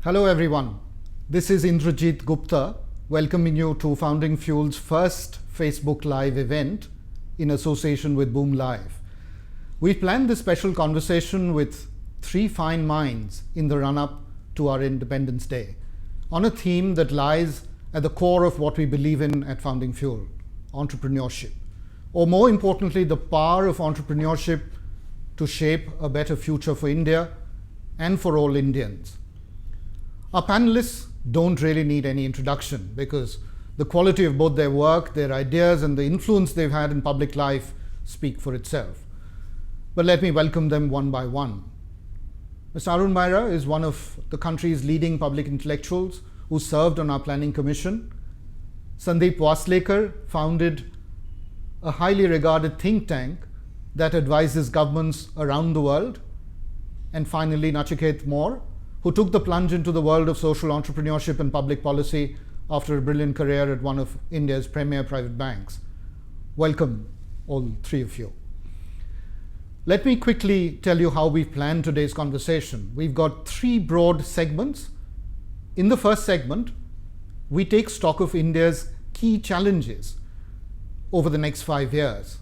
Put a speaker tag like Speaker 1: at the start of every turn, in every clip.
Speaker 1: Hello everyone, this is Indrajit Gupta welcoming you to Founding Fuel's first Facebook Live event in association with Boom Live. We planned this special conversation with three fine minds in the run-up to our Independence Day on a theme that lies at the core of what we believe in at Founding Fuel, entrepreneurship, or more importantly, the power of entrepreneurship to shape a better future for India and for all Indians. Our panelists don't really need any introduction because the quality of both their work, their ideas, and the influence they've had in public life speak for itself. But let me welcome them one by one. Mr. Arun Maira is one of the country's leading public intellectuals who served on our planning commission. Sandeep Waslekar founded a highly regarded think tank that advises governments around the world. And finally, Nachiket Moore, who took the plunge into the world of social entrepreneurship and public policy after a brilliant career at one of India's premier private banks. Welcome, all three of you. Let me quickly tell you how we've planned today's conversation. We've got three broad segments. In the first segment, we take stock of India's key challenges over the next 5 years.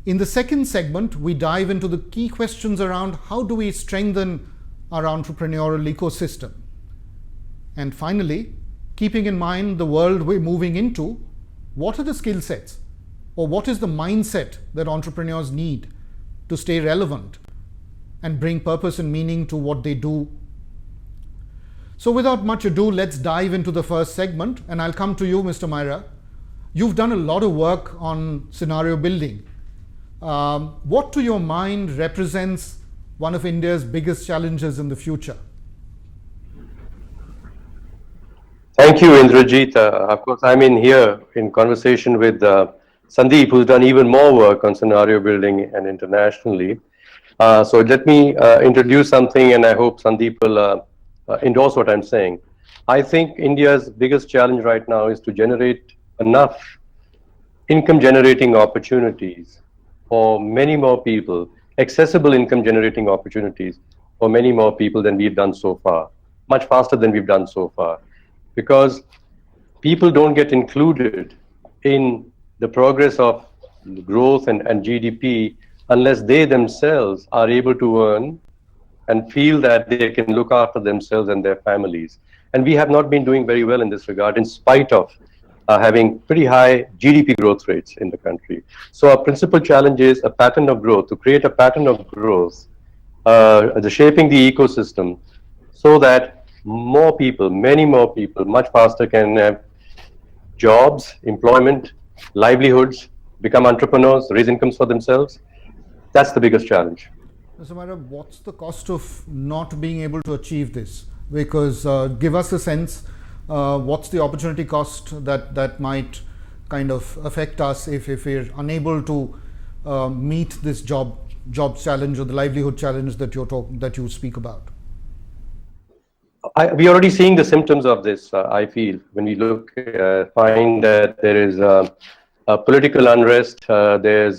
Speaker 1: In the second segment, we dive into the key questions around how do we strengthen our entrepreneurial ecosystem. And finally, keeping in mind the world we're moving into, what are the skill sets or what is the mindset that entrepreneurs need to stay relevant and bring purpose and meaning to what they do? So without much ado, let's dive into the first segment, and I'll come to you, Mr. Maira. You've done a lot of work on scenario building. What to your mind represents one of India's biggest challenges in the future?
Speaker 2: Thank you, Indrajit. Of course, I'm in here in conversation with Sandeep, who's done even more work on scenario building and internationally. So let me introduce something, and I hope Sandeep will endorse what I'm saying. I think India's biggest challenge right now is to generate enough income generating opportunities for many more people, accessible income generating opportunities for many more people than we've done so far, much faster than we've done so far. Because people don't get included in the progress of growth and GDP unless they themselves are able to earn and feel that they can look after themselves and their families. And we have not been doing very well in this regard, in spite of having pretty high GDP growth rates in the country. So our principal challenge is a pattern of growth, to create a pattern of growth, shaping the ecosystem so that more people, many more people, much faster can have jobs, employment, livelihoods, become entrepreneurs, raise incomes for themselves. That's the biggest challenge.
Speaker 1: Mr. Maira, what's the cost of not being able to achieve this? Because give us a sense, what's the opportunity cost that might kind of affect us if we're unable to meet this job challenge or the livelihood challenge that you speak about?
Speaker 2: We're already seeing the symptoms of this, I feel, when we look, find that there is a political unrest, there's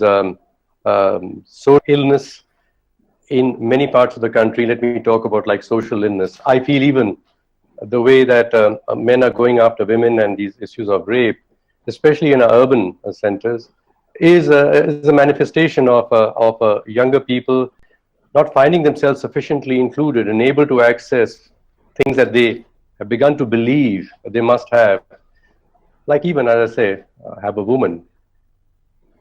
Speaker 2: social illness in many parts of the country. Let me talk about like social illness. I feel even the way that men are going after women and these issues of rape, especially in our urban centers, is a manifestation of younger people not finding themselves sufficiently included and able to access things that they have begun to believe that they must have. Like even, as I say, have a woman.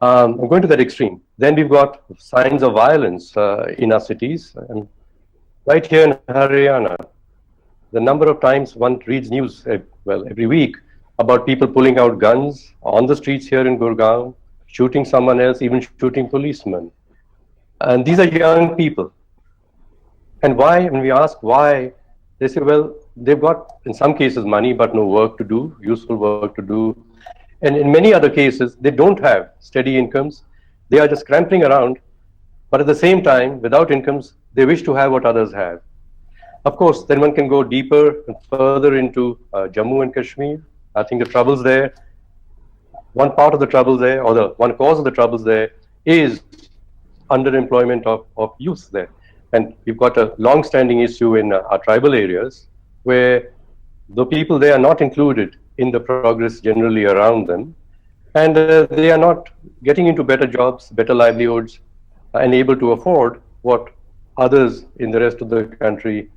Speaker 2: I'm going to that extreme. Then we've got signs of violence in our cities. And right here in Haryana, the number of times one reads news, every week, about people pulling out guns on the streets here in Gurgaon, shooting someone else, even shooting policemen. And these are young people. And why, when we ask why, they say, well, they've got, in some cases, money, but no work to do, useful work to do. And in many other cases, they don't have steady incomes. They are just scrambling around. But at the same time, without incomes, they wish to have what others have. Of course, then one can go deeper and further into Jammu and Kashmir. I think the troubles there, one part of the troubles there, or the one cause of the troubles there is underemployment of youth there. And we've got a long-standing issue in our tribal areas where the people they are not included in the progress generally around them, and they are not getting into better jobs, better livelihoods, and able to afford what others in the rest of the country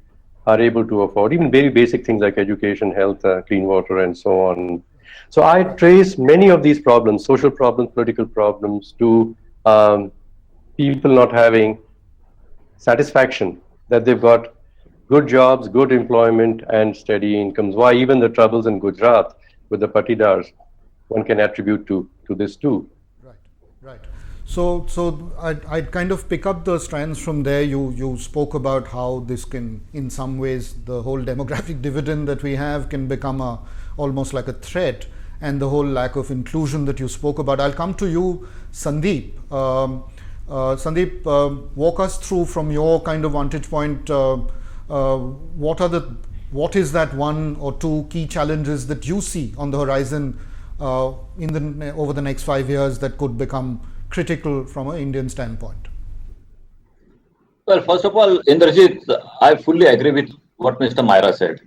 Speaker 2: are able to afford, even very basic things like education, health, clean water, and so on. So I trace many of these problems, social problems, political problems, to people not having satisfaction that they've got good jobs, good employment, and steady incomes. Why even the troubles in Gujarat with the patidars, one can attribute to this too.
Speaker 1: Right, right. So I'd kind of pick up the strands from there. You spoke about how this can, in some ways, the whole demographic dividend that we have can become almost like a threat, and the whole lack of inclusion that you spoke about. I'll come to you, Sandeep. Sandeep, walk us through from your kind of vantage point. What is that one or two key challenges that you see on the horizon over the next 5 years that could become critical from an Indian standpoint?
Speaker 3: Well, first of all, Indrajit, I fully agree with what Mr. Myra said.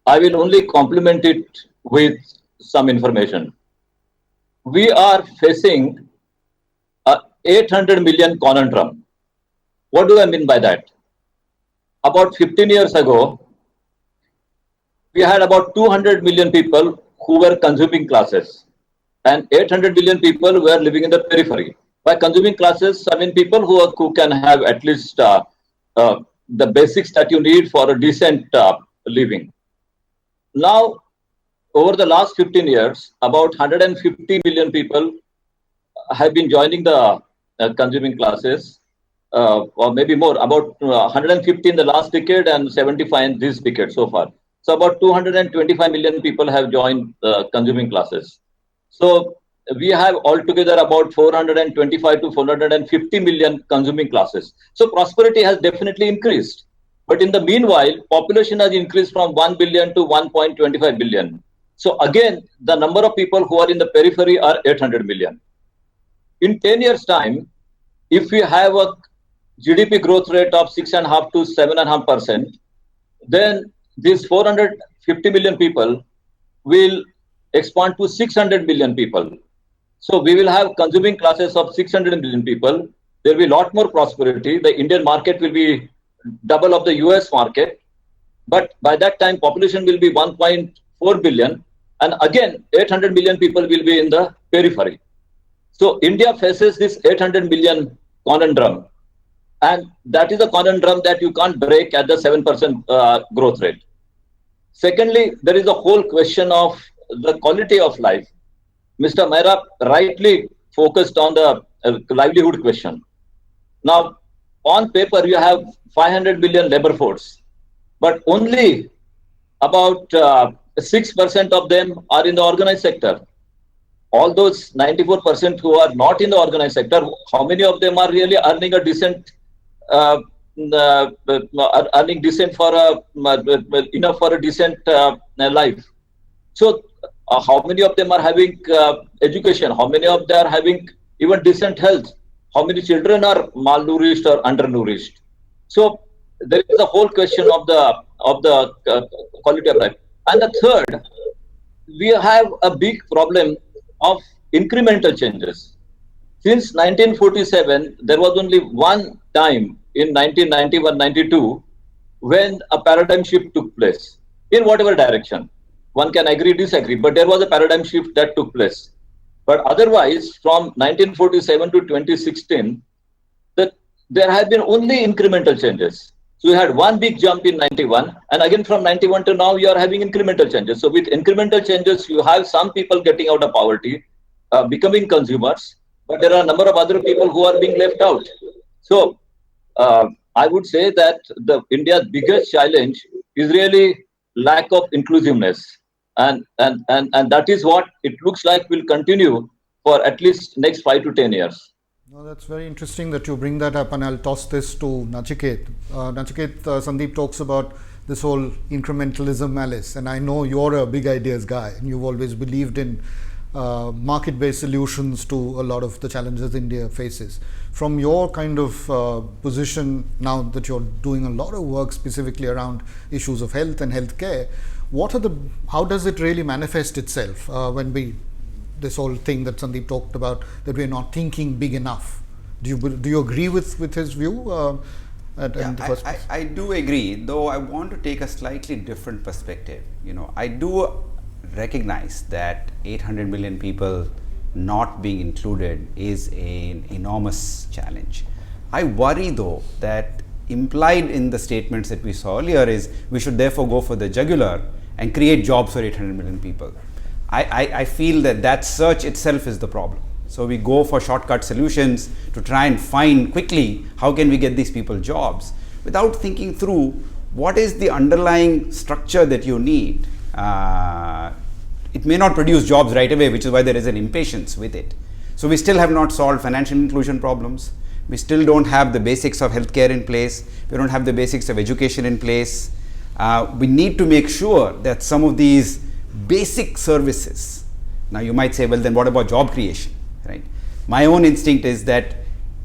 Speaker 3: I will only complement it with some information. We are facing a 800 million conundrum. What do I mean by that? About 15 years ago, we had about 200 million people who were consuming classes, and 800 million people were living in the periphery. By consuming classes, I mean people who can have at least the basics that you need for a decent living. Now, over the last 15 years, about 150 million people have been joining the consuming classes, or maybe more, about 150 in the last decade and 75 in this decade so far. So about 225 million people have joined consuming classes. So we have altogether about 425 to 450 million consuming classes. So prosperity has definitely increased. But in the meanwhile, population has increased from 1 billion to 1.25 billion. So again, the number of people who are in the periphery are 800 million. In 10 years' time, if we have a GDP growth rate of 6.5 to 7.5%, then these 450 million people will expand to 600 million people. So we will have consuming classes of 600 million people. There will be a lot more prosperity. The Indian market will be double of the US market. But by that time, population will be 1.4 billion. And again, 800 million people will be in the periphery. So India faces this 800 million conundrum. And that is a conundrum that you can't break at the 7% growth rate. Secondly, there is a whole question of the quality of life. Mr. Mehra rightly focused on the livelihood question. Now, on paper, you have 500 million labor force, but only about 6% of them are in the organized sector. All those 94% who are not in the organized sector, how many of them are really earning a decent, earning decent for enough for a decent life? So, how many of them are having education? How many of them are having even decent health? How many children are malnourished or undernourished? So there is a whole question of the quality of life. And the third, we have a big problem of incremental changes. Since 1947, there was only one time in 1991-92 when a paradigm shift took place in whatever direction. One can agree, disagree, but there was a paradigm shift that took place. But otherwise, from 1947 to 2016, there have been only incremental changes. So you had one big jump in 91, and again from 91 to now, you are having incremental changes. So with incremental changes, you have some people getting out of poverty, becoming consumers, but there are a number of other people who are being left out. So I would say that India's biggest challenge is really lack of inclusiveness. And that is what it looks like will continue for at least next 5 to 10 years.
Speaker 1: No, that's very interesting that you bring that up, and I'll toss this to Nachiket. Nachiket, Sandeep talks about this whole incrementalism malice, and I know you're a big ideas guy, and you've always believed in market-based solutions to a lot of the challenges India faces. From your kind of position now that you're doing a lot of work specifically around issues of health and healthcare, how does it really manifest itself this whole thing that Sandeep talked about, that we're not thinking big enough? Do you agree with his view?
Speaker 4: I do agree, though I want to take a slightly different perspective. I do recognize that 800 million people not being included is an enormous challenge. I worry though that implied in the statements that we saw earlier is we should therefore go for the jugular and create jobs for 800 million people. I feel that search itself is the problem. So we go for shortcut solutions to try and find quickly how can we get these people jobs without thinking through what is the underlying structure that you need. It may not produce jobs right away, which is why there is an impatience with it. So we still have not solved financial inclusion problems. We still don't have the basics of healthcare in place. We don't have the basics of education in place. We need to make sure that some of these basic services, now you might say, well, then what about job creation, right? My own instinct is that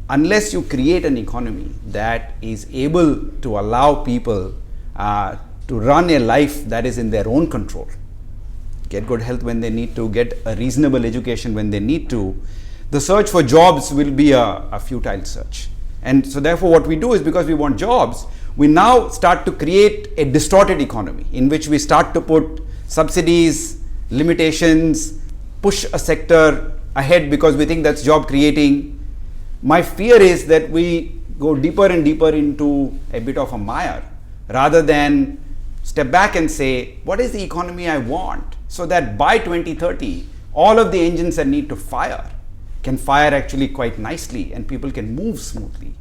Speaker 4: unless you create an economy that is able to allow people to run a life that is in their own control, get good health when they need to, get a reasonable education when they need to, the search for jobs will be a futile search. And so therefore what we do is, because we want jobs, we now start to create a distorted economy in which we start to put subsidies, limitations, push a sector ahead because we think that's job creating. My fear is that we go deeper and deeper into a bit of a mire rather than step back and say, what is the economy I want? So that by 2030, all of the engines that need to fire can fire actually quite nicely and people can move smoothly.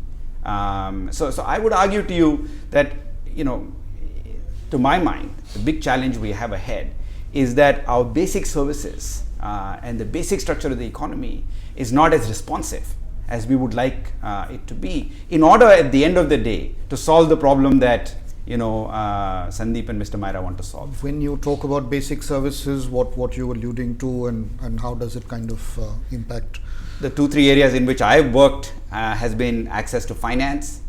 Speaker 4: So I would argue to you that, to my mind, the big challenge we have ahead is that our basic services and the basic structure of the economy is not as responsive as we would like it to be, in order at the end of the day to solve the problem that Sandeep and Mr. Myra want to solve.
Speaker 1: When you talk about basic services, what you're alluding to and how does it kind of impact?
Speaker 4: The 2-3 areas in which I've worked has been access to finance.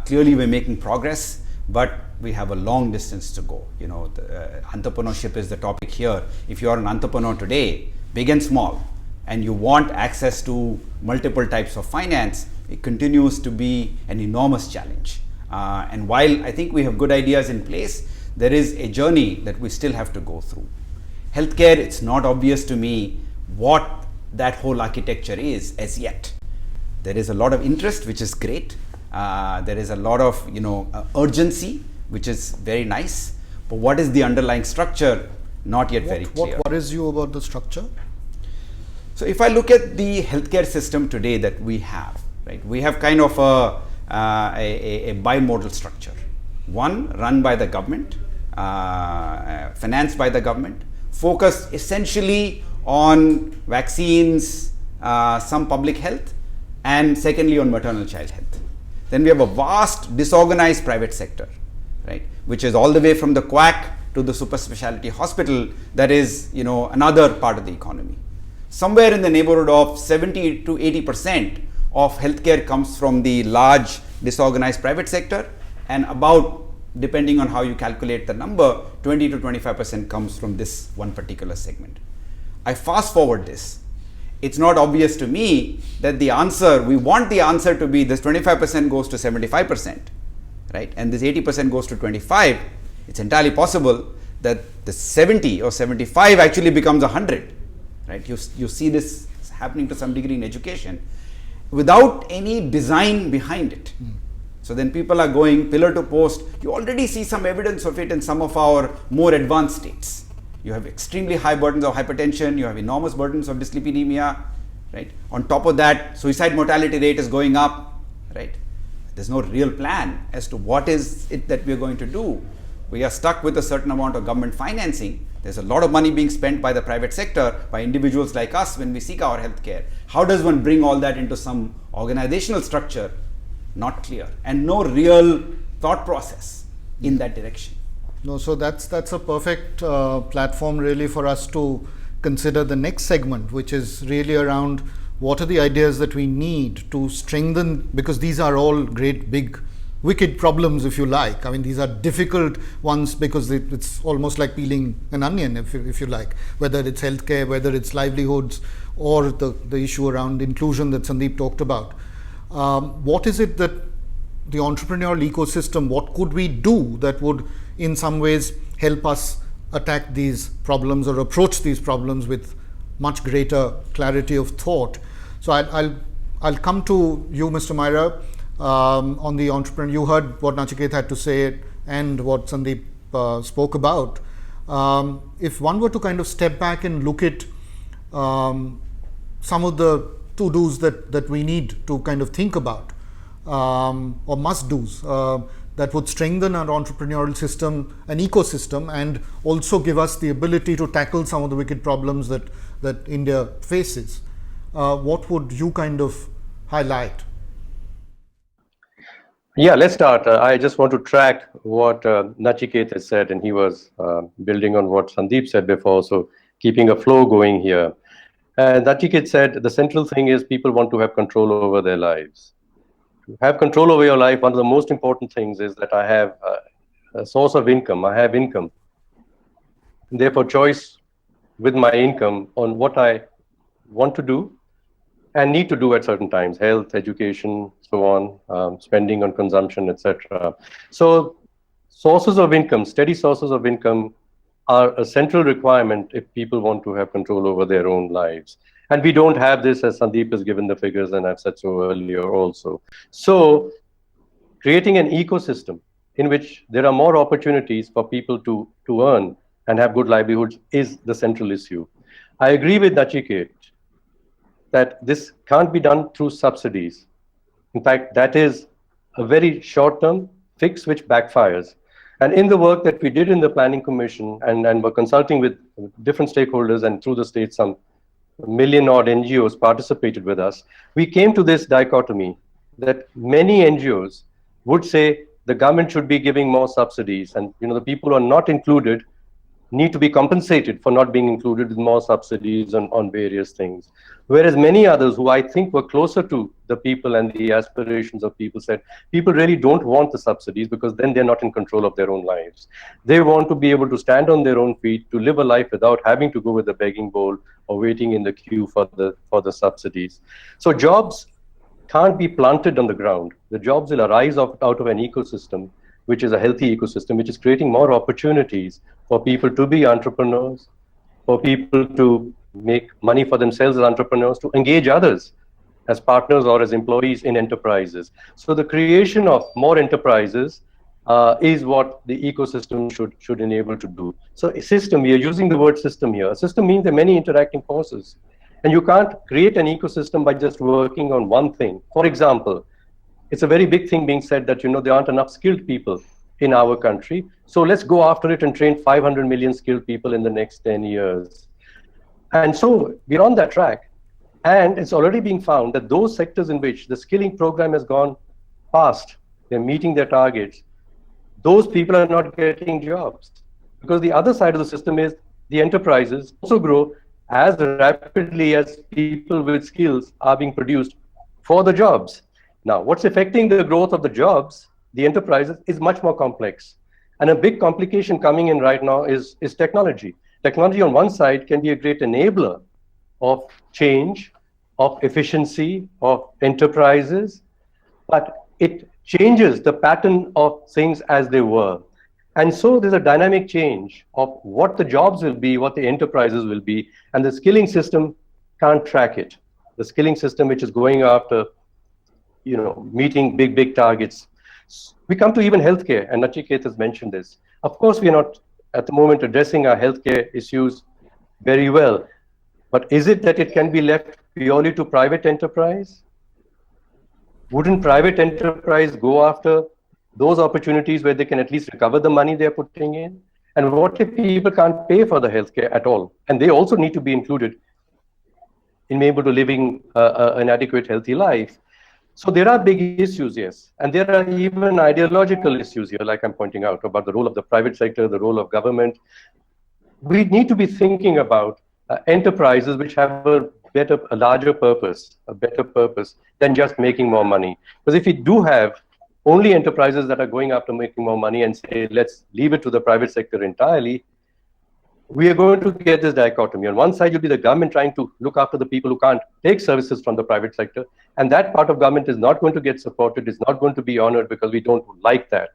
Speaker 4: Clearly we're making progress, but we have a long distance to go. Entrepreneurship is the topic here. If you are an entrepreneur today, big and small, and you want access to multiple types of finance, it continues to be an enormous challenge. And while I think we have good ideas in place, there is a journey that we still have to go through. Healthcare, it's not obvious to me what that whole architecture is as yet. There is a lot of interest, which is great. There is a lot of urgency, which is very nice. But what is the underlying structure? Not yet very clear.
Speaker 1: What worries you about the structure?
Speaker 4: So if I look at the healthcare system today that we have, right, we have kind of a bimodal structure. One run by the government, financed by the government, focused essentially on vaccines, some public health, and secondly on maternal child health. Then we have a vast disorganized private sector, right, which is all the way from the quack to the super specialty hospital, that is another part of the economy. Somewhere in the neighborhood of 70 to 80% of healthcare comes from the large disorganized private sector, and about, depending on how you calculate the number, 20 to 25% comes from this one particular segment. I fast forward this. It's not obvious to me that we want the answer to be this 25% goes to 75%, right? And this 80% goes to 25. It's entirely possible that the 70 or 75 actually becomes 100, right? You see this happening to some degree in education without any design behind it. So then people are going pillar to post. You already see some evidence of it in some of our more advanced states. You have extremely high burdens of hypertension, you have enormous burdens of dyslipidemia, right? On top of that, suicide mortality rate is going up, right? There's no real plan as to what is it that we're going to do. We are stuck with a certain amount of government financing. There's a lot of money being spent by the private sector, by individuals like us when we seek our healthcare. How does one bring all that into some organizational structure? Not clear, and no real thought process in that direction.
Speaker 1: No, so that's a perfect platform really for us to consider the next segment, which is really around what are the ideas that we need to strengthen, because these are all great big wicked problems, if you like. I mean, these are difficult ones because it's almost like peeling an onion, if you like, whether it's healthcare, whether it's livelihoods, or the issue around inclusion that Sandeep talked about. What is it that the entrepreneurial ecosystem, what could we do that would in some ways help us attack these problems or approach these problems with much greater clarity of thought? So I'll come to you, Mr. Myra, on the entrepreneur. You heard what Nachiket had to say and what Sandeep spoke about. If one were to kind of step back and look at some of the to-dos that we need to kind of think about, or must-dos, that would strengthen our entrepreneurial system, an ecosystem, and also give us the ability to tackle some of the wicked problems that India faces. What would you kind of highlight?
Speaker 2: Yeah, let's start. I just want to track what Nachiket has said, and he was building on what Sandeep said before, so keeping a flow going here. Nachiket said the central thing is people want to have control over their lives. To have control over your life, one of the most important things is that I have a source of income. I have income. And therefore, choice with my income on what I want to do and need to do at certain times: health, education, so on, spending on consumption, etc. So sources of income, steady sources of income, are a central requirement if people want to have control over their own lives. And we don't have this, as Sandeep has given the figures, and I've said so earlier also. So creating an ecosystem in which there are more opportunities for people to earn and have good livelihoods is the central issue. I agree with Nachiket that this can't be done through subsidies. In fact, that is a very short-term fix which backfires. And in the work that we did in the Planning Commission and were consulting with different stakeholders, and through the state, some million-odd NGOs participated with us, we came to this dichotomy that many NGOs would say the government should be giving more subsidies, and the people who are not included need to be compensated for not being included with more subsidies on various things. Whereas many others who I think were closer to the people and the aspirations of people said, people really don't want the subsidies because then they're not in control of their own lives. They want to be able to stand on their own feet, to live a life without having to go with a begging bowl or waiting in the queue for the subsidies. So jobs can't be planted on the ground. The jobs will arise out of an ecosystem, which is a healthy ecosystem, which is creating more opportunities for people to be entrepreneurs, for people to make money for themselves as entrepreneurs, to engage others as partners or as employees in enterprises. So the creation of more enterprises is what the ecosystem should enable to do. So a system, we are using the word system here. A system means there are many interacting forces. And you can't create an ecosystem by just working on one thing. For example, it's a very big thing being said that, there aren't enough skilled people in our country. So let's go after it and train 500 million skilled people in the next 10 years. And so we're on that track. And it's already being found that those sectors in which the skilling program has gone past, they're meeting their targets, those people are not getting jobs. Because the other side of the system is the enterprises also grow as rapidly as people with skills are being produced for the jobs. Now, what's affecting the growth of the jobs, the enterprises, is much more complex. And a big complication coming in right now is technology. Technology on one side can be a great enabler of change, of efficiency, of enterprises, but it changes the pattern of things as they were. And so there's a dynamic change of what the jobs will be, what the enterprises will be, and the skilling system can't track it. The skilling system, which is going after meeting big targets. We come to even healthcare, and Nachiket has mentioned this. Of course, we are not at the moment addressing our healthcare issues very well, but is it that it can be left purely to private enterprise? Wouldn't private enterprise go after those opportunities where they can at least recover the money they're putting in? And what if people can't pay for the healthcare at all? And they also need to be included in being able to living an adequate, healthy life. So there are big issues, yes. And there are even ideological issues here, like I'm pointing out, about the role of the private sector, the role of government. We need to be thinking about enterprises which have a larger purpose, a better purpose than just making more money. Because if we do have only enterprises that are going after making more money and say, let's leave it to the private sector entirely, we are going to get this dichotomy. On one side, you'll be the government trying to look after the people who can't take services from the private sector. And that part of government is not going to get supported, is not going to be honored because we don't like that.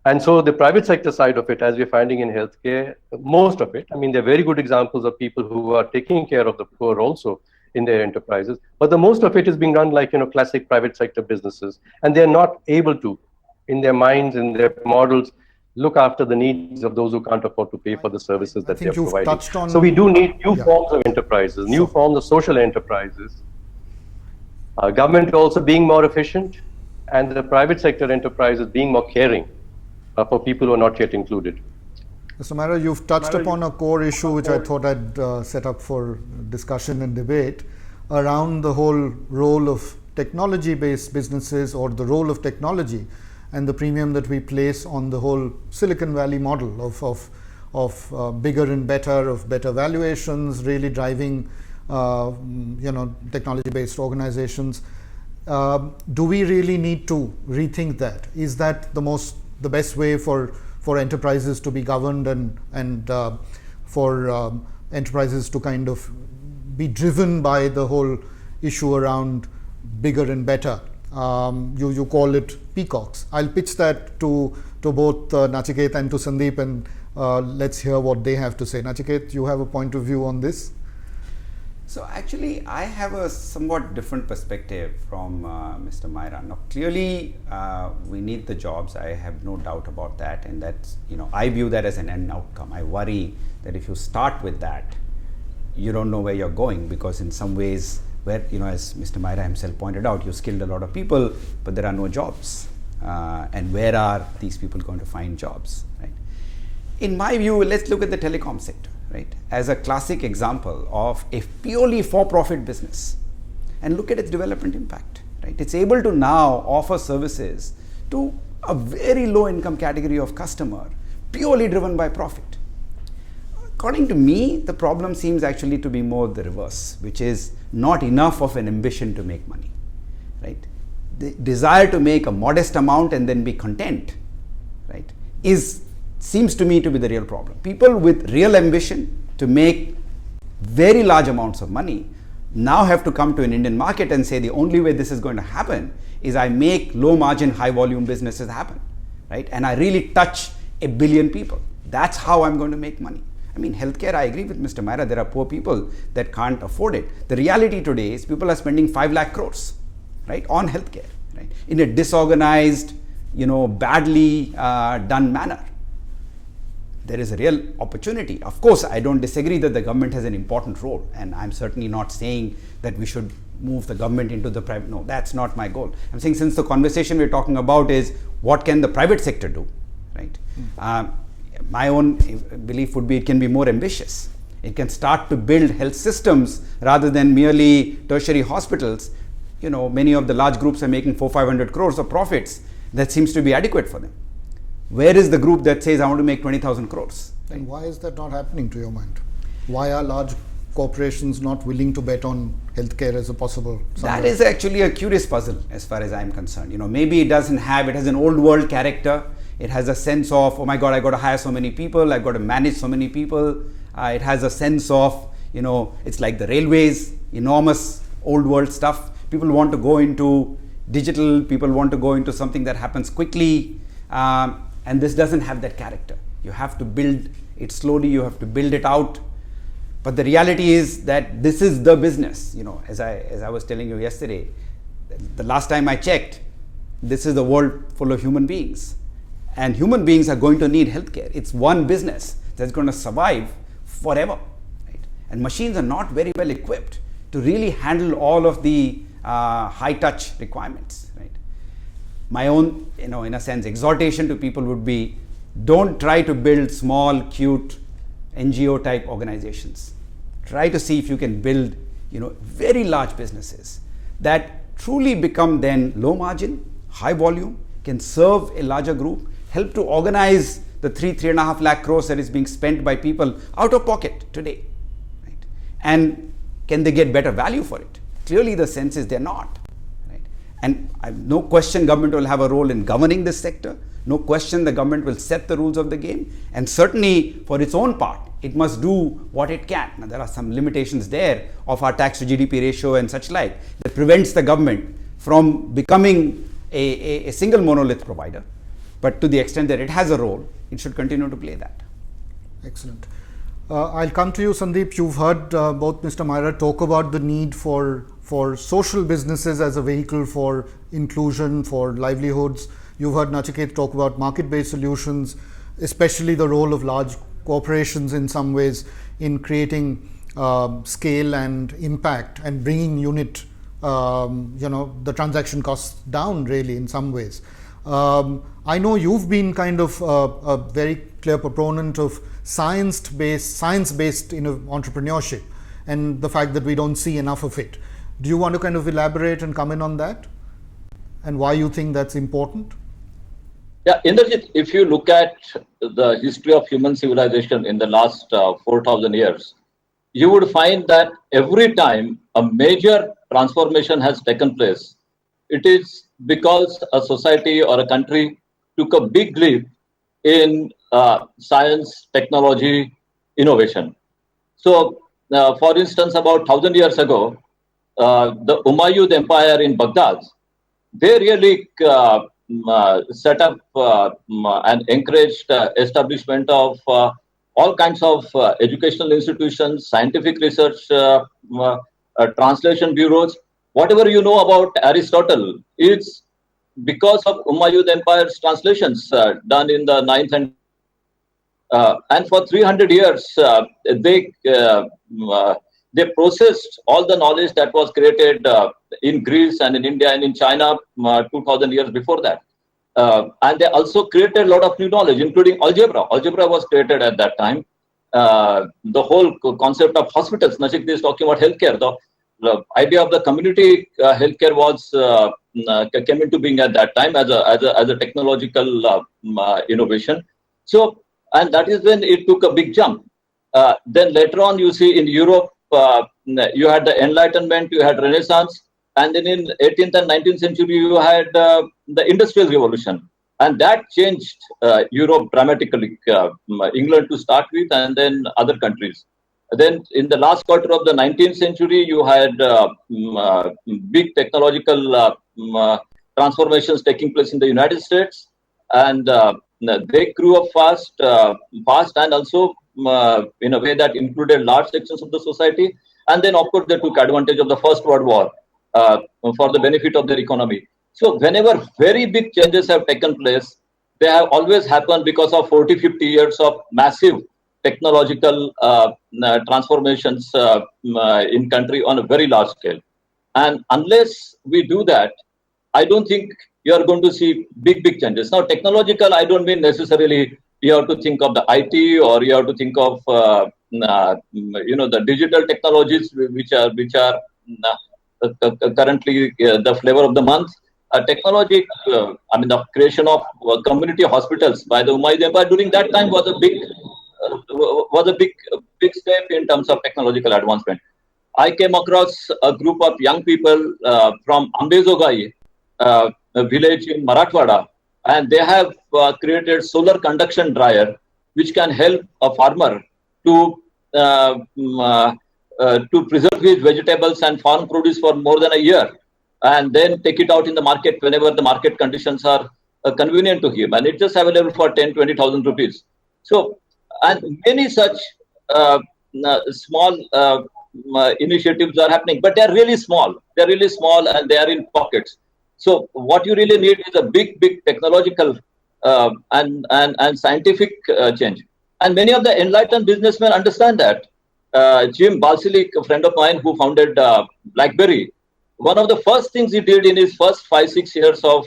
Speaker 2: And so the private sector side of it, as we're finding in healthcare, most of it, I mean, there are very good examples of people who are taking care of the poor also in their enterprises, but the most of it is being run like, classic private sector businesses. And they're not able to, in their minds, in their models, look after the needs of those who can't afford to pay for the services that they're providing. So we do need new forms of enterprises, new forms of social enterprises. Government also being more efficient, and the private sector enterprises being more caring for people who are not yet included.
Speaker 1: Mr. Myra, you've touched upon a core issue which I thought I'd set up for discussion and debate around the whole role of technology-based businesses, or the role of technology, and the premium that we place on the whole Silicon Valley model of bigger and better, of better valuations, really driving technology-based organizations. Do we really need to rethink that? Is that the best way for enterprises to be governed, and for enterprises to kind of be driven by the whole issue around bigger and better? You call it peacocks. I'll pitch that to both Nachiket and to Sandeep, and let's hear what they have to say. Nachiket, you have a point of view on this?
Speaker 4: So actually, I have a somewhat different perspective from Mr. Myra. Now, clearly, we need the jobs. I have no doubt about that, and that's, I view that as an end outcome. I worry that if you start with that, you don't know where you're going, because in some ways, where, as Mr. Myra himself pointed out, you skilled a lot of people, but there are no jobs. And where are these people going to find jobs, right? In my view, let's look at the telecom sector, right, as a classic example of a purely for-profit business, and look at its development impact, right? It's able to now offer services to a very low income category of customer, purely driven by profit. According to me, the problem seems actually to be more the reverse, which is not enough of an ambition to make money, right? The desire to make a modest amount and then be content, right, seems to me to be the real problem. People with real ambition to make very large amounts of money now have to come to an Indian market and say the only way this is going to happen is I make low margin, high volume businesses happen, right? And I really touch 1 billion people. That's how I'm going to make money. I mean, healthcare, I agree with Mr. Myra, there are poor people that can't afford it. The reality today is people are spending 5 lakh crores, right, on healthcare, right, in a disorganized, badly done manner. There is a real opportunity. Of course, I don't disagree that the government has an important role, and I'm certainly not saying that we should move the government into the private. No, that's not my goal. I'm saying, since the conversation we're talking about is what can the private sector do, right? My own belief would be it can be more ambitious. It can start to build health systems rather than merely tertiary hospitals. Many of the large groups are making 400-500 crores of profits. That seems to be adequate for them. Where is the group that says I want to make 20,000 crores?
Speaker 1: Right? And why is that not happening to your mind? Why are large corporations not willing to bet on healthcare as a possible?
Speaker 4: That is actually a curious puzzle as far as I'm concerned. Maybe it has an old world character. It has a sense of, oh my God, I got to hire so many people. I've got to manage so many people. It has a sense of, it's like the railways, enormous old world stuff. People want to go into digital. People want to go into something that happens quickly. And this doesn't have that character. You have to build it slowly. You have to build it out. But the reality is that this is the business. As I was telling you yesterday, the last time I checked, this is the world full of human beings. And human beings are going to need healthcare. It's one business that's going to survive forever, right? And machines are not very well equipped to really handle all of the high-touch requirements, right? My own, in a sense, exhortation to people would be, don't try to build small, cute, NGO-type organizations. Try to see if you can build, very large businesses that truly become then low margin, high volume, can serve a larger group, help to organize the 3.5 lakh crores that is being spent by people out of pocket today, right? And can they get better value for it? Clearly the sense is they're not. Right? And no question government will have a role in governing this sector. No question the government will set the rules of the game. And certainly for its own part, it must do what it can. Now there are some limitations there of our tax to GDP ratio and such like that prevents the government from becoming a single monolith provider. But to the extent that it has a role, it should continue to play that.
Speaker 1: Excellent. I'll come to you, Sandeep. You've heard both Mr. Myra talk about the need for social businesses as a vehicle for inclusion, for livelihoods. You've heard Nachiket talk about market-based solutions, especially the role of large corporations in some ways in creating scale and impact and bringing unit, the transaction costs down really in some ways. I know you've been kind of a very clear proponent of science-based entrepreneurship and the fact that we don't see enough of it. Do you want to kind of elaborate and come in on that and why you think that's important?
Speaker 3: Yeah, Indrajit, if you look at the history of human civilization in the last 4,000 years, you would find that every time a major transformation has taken place, it is because a society or a country took a big leap in science, technology, innovation. So, for instance, about 1,000 years ago, the Umayyad Empire in Baghdad, they really set up and encouraged establishment of all kinds of educational institutions, scientific research, translation bureaus. Whatever you know about Aristotle, it's because of Umayyad Empire's translations done in the 9th and for 300 years they processed all the knowledge that was created in Greece and in India and in China 2000 years before that. And they also created a lot of new knowledge, including algebra. Algebra was created at that time. The whole concept of hospitals, Nashik is talking about healthcare. The idea of the community healthcare was came into being at that time as a technological innovation. So, and that is when it took a big jump. Then later on, you see in Europe, you had the Enlightenment, you had Renaissance, and then in 18th and 19th century, you had the Industrial Revolution. And that changed Europe dramatically, England to start with, and then other countries. Then in the last quarter of the 19th century, you had big technological transformations taking place in the United States. And they grew up fast and also in a way that included large sections of the society. And then, of course, they took advantage of the First World War for the benefit of their economy. So whenever very big changes have taken place, they have always happened because of 40, 50 years of massive technological transformations in country on a very large scale. And unless we do that, I don't think you are going to see big changes. Now, technological, I don't mean necessarily you have to think of the IT or you have to think of the digital technologies which are currently the flavor of the month. Technology, the creation of community hospitals by the Umayyad Empire during that time was a big step in terms of technological advancement. I came across a group of young people from Ambezogai, a village in Marathwada, and they have created solar conduction dryer, which can help a farmer to preserve his vegetables and farm produce for more than a year, and then take it out in the market whenever the market conditions are convenient to him. And it's just available for 10,000-20,000 rupees. So, and many such small initiatives are happening, but they're really small. They're really small and they are in pockets. So what you really need is a big technological and scientific change. And many of the enlightened businessmen understand that. Jim Balsilik, a friend of mine who founded BlackBerry, one of the first things he did in his first 5-6 years of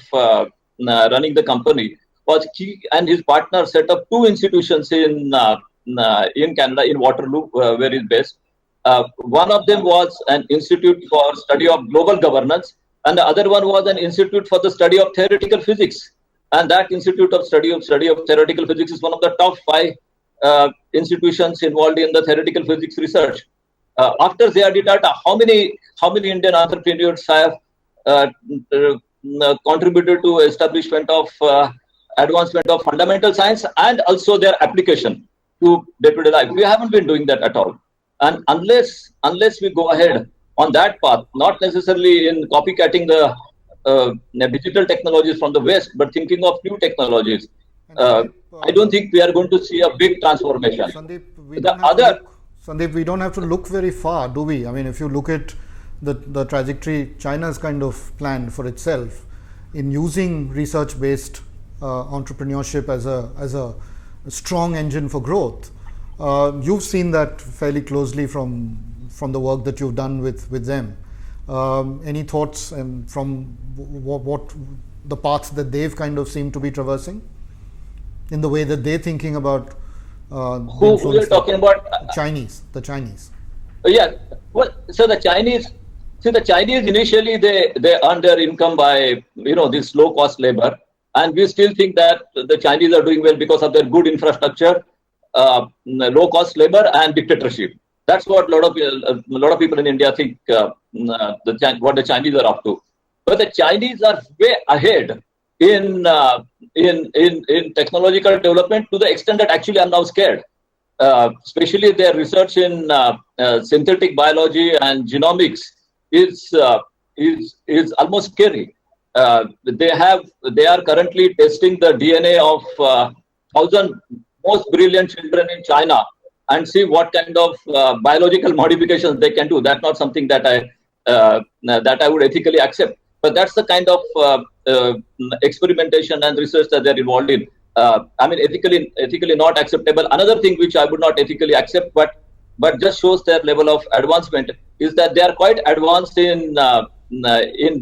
Speaker 3: running the company was he and his partner set up 2 institutions in Canada, in Waterloo, where he's based. One of them was an institute for study of global governance, and the other one was an institute for the study of theoretical physics. And that institute of study of theoretical physics is one of the top 5 institutions involved in the theoretical physics research. After ZRD data, how many Indian entrepreneurs have contributed to establishment of advancement of fundamental science and also their application to day-to-day life? We haven't been doing that at all. And unless we go ahead on that path, not necessarily in copycatting the digital technologies from the West, but thinking of new technologies, I don't think we are going to see a big transformation.
Speaker 1: Sandeep, we don't have to look very far, do we? I mean, if you look at the trajectory China's kind of planned for itself in using research-based entrepreneurship as a strong engine for growth, you've seen that fairly closely from the work that you've done with them. Any thoughts from what the paths that they've kind of seemed to be traversing in the way that they're thinking about
Speaker 3: who we are talking about?
Speaker 1: The Chinese.
Speaker 3: Yeah. Well, so the Chinese initially they earn their income by this low cost labor, and we still think that the Chinese are doing well because of their good infrastructure, low cost labor, and dictatorship. That's what a lot of people in India think what the Chinese are up to. But the Chinese are way ahead in technological development to the extent that actually I'm now scared. Especially their research in synthetic biology and genomics is almost scary. They are currently testing the DNA of 1,000 most brilliant children in China and see what kind of biological modifications they can do. That's not something that I would ethically accept. But that's the kind of experimentation and research that they're involved in. I mean, ethically not acceptable. Another thing which I would not ethically accept, but just shows their level of advancement, is that they are quite advanced in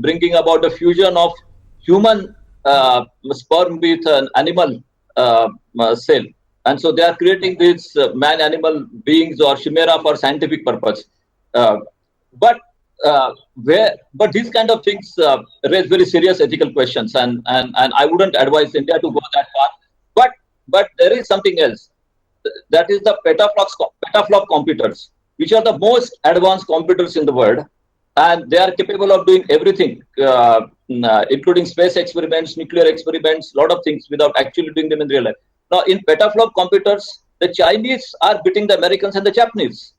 Speaker 3: bringing about a fusion of human sperm with an animal cell, and so they are creating these man-animal beings or chimera for scientific purpose. But these kind of things raise very serious ethical questions, and I wouldn't advise India to go that far. But there is something else. That is the petaflop computers, which are the most advanced computers in the world, and they are capable of doing everything, including space experiments, nuclear experiments, lot of things without actually doing them in real life. Now, in petaflop computers, the Chinese are beating the Americans and the Japanese,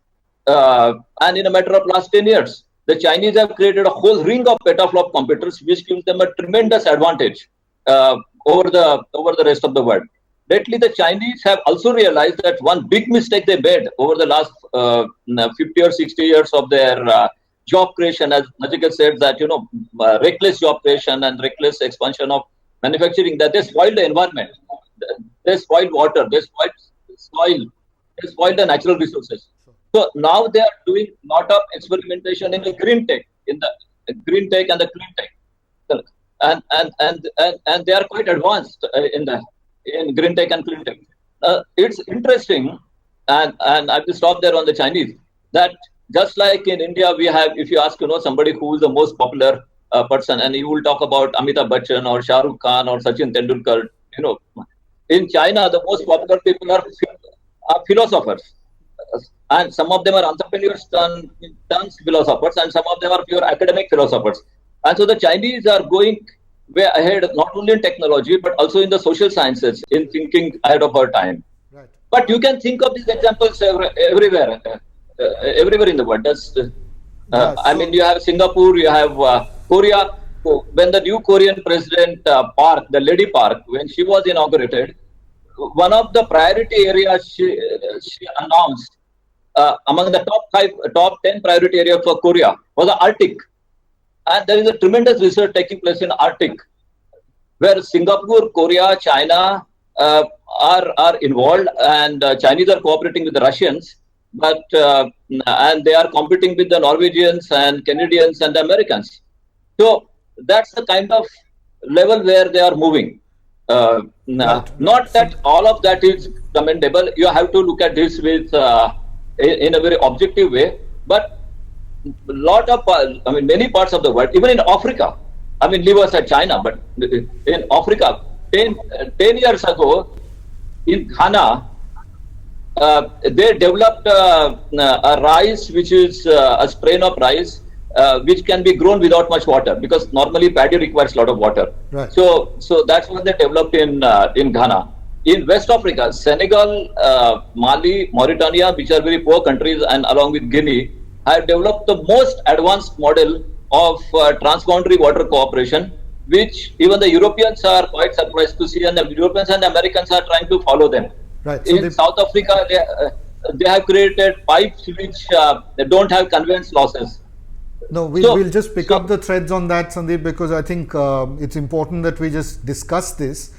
Speaker 3: and in a matter of last 10 years. The Chinese have created a whole ring of petaflop computers, which gives them a tremendous advantage over the rest of the world. Lately, the Chinese have also realized that one big mistake they made over the last 50 or 60 years of their job creation, as Nachiket said, that reckless job creation and reckless expansion of manufacturing, that they spoiled the environment, they spoiled water, they spoiled soil, they spoiled the natural resources. So now they are doing a lot of experimentation in the green tech, and the clean tech, and they are quite advanced in green tech and clean tech. It's interesting, and I will stop there on the Chinese. That just like in India, we have, if you ask somebody who is the most popular person, and you will talk about Amitabh Bachchan or Shah Rukh Khan or Sachin Tendulkar. In China, the most popular people are philosophers. And some of them are entrepreneurs turned philosophers, and some of them are pure academic philosophers. And so the Chinese are going way ahead, not only in technology, but also in the social sciences, in thinking ahead of our time. Right. But you can think of these examples everywhere in the world. I mean, you have Singapore, you have Korea. When the new Korean president Park, the Lady Park, when she was inaugurated, one of the priority areas she announced among the top 10 priority areas for Korea was the Arctic. And there is a tremendous research taking place in Arctic, where Singapore, Korea, China are involved, and Chinese are cooperating with the Russians, but and they are competing with the Norwegians and Canadians and the Americans. So that's the kind of level where they are moving. Not that all of that is commendable. You have to look at this with in a very objective way. But many parts of the world, even in Africa, leave aside China, but in Africa, 10 years ago, in Ghana, they developed a rice which is a strain of rice which can be grown without much water, because normally paddy requires a lot of water.
Speaker 1: Right.
Speaker 3: So that's what they developed in Ghana. In West Africa, Senegal, Mali, Mauritania, which are very poor countries, and along with Guinea, have developed the most advanced model of transboundary water cooperation, which even the Europeans are quite surprised to see, and the Europeans and Americans are trying to follow them.
Speaker 1: Right. So
Speaker 3: In South Africa, they have created pipes which they don't have conveyance losses.
Speaker 1: No, we'll just pick up the threads on that, Sandeep, because I think it's important that we just discuss this.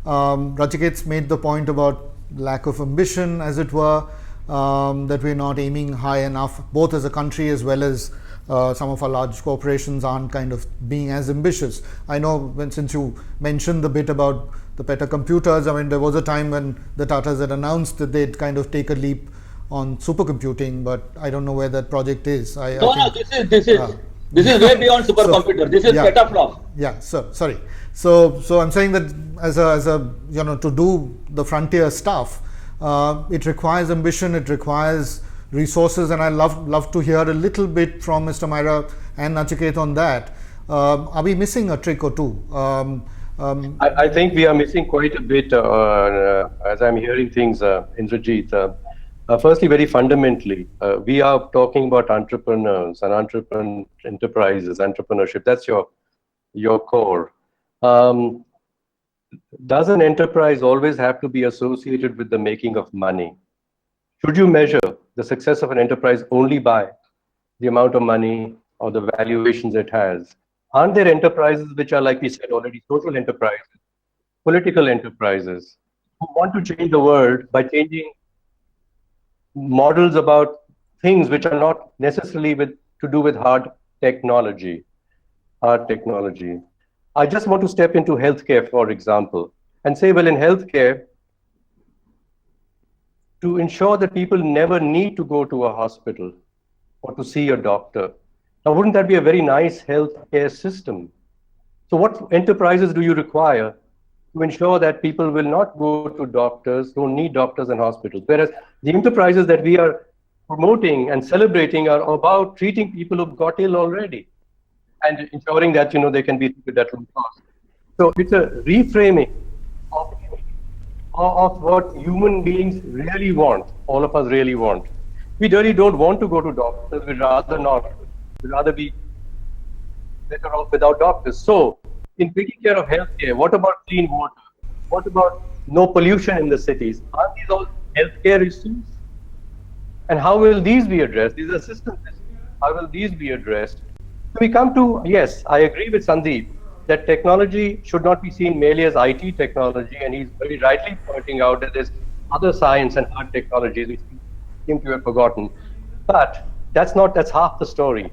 Speaker 1: Rachiket's made the point about lack of ambition, as it were, that we're not aiming high enough, both as a country as well as some of our large corporations aren't kind of being as ambitious. I know since you mentioned the bit about the better computers, I mean, there was a time when the Tatas had announced that they'd kind of take a leap on supercomputing, but I don't know where that project is.
Speaker 3: This is way beyond supercomputer. This is petaflop.
Speaker 1: Yeah, sorry. So I'm saying that as a to do the frontier stuff, it requires ambition, it requires resources, and I love to hear a little bit from Mr. Myra and Nachiket on that. Are we missing a trick or two?
Speaker 2: I think we are missing quite a bit as I'm hearing things, Indrajit. Firstly, very fundamentally, we are talking about entrepreneurs and enterprises, entrepreneurship. That's your core. Does an enterprise always have to be associated with the making of money? Should you measure the success of an enterprise only by the amount of money or the valuations it has? Aren't there enterprises which are, like we said already, social enterprises, political enterprises, who want to change the world by changing models about things which are not necessarily to do with hard technology? I just want to step into healthcare, for example, and say, well, in healthcare, to ensure that people never need to go to a hospital or to see a doctor. Now, wouldn't that be a very nice healthcare system? So what enterprises do you require to ensure that people will not go to doctors, don't need doctors and hospitals? Whereas the enterprises that we are promoting and celebrating are about treating people who've got ill already and ensuring that, they can be treated at low cost. So it's a reframing of what human beings really want, all of us really want. We really don't want to go to doctors, we'd rather not. We'd rather be better off without doctors. So, in taking care of healthcare, what about clean water? What about no pollution in the cities? Aren't these all healthcare issues? And how will these be addressed? These are system issues. How will these be addressed? So we come to, yes, I agree with Sandeep that technology should not be seen merely as IT technology, and he's very rightly pointing out that there's other science and hard technologies which we seem to have forgotten. But that's half the story.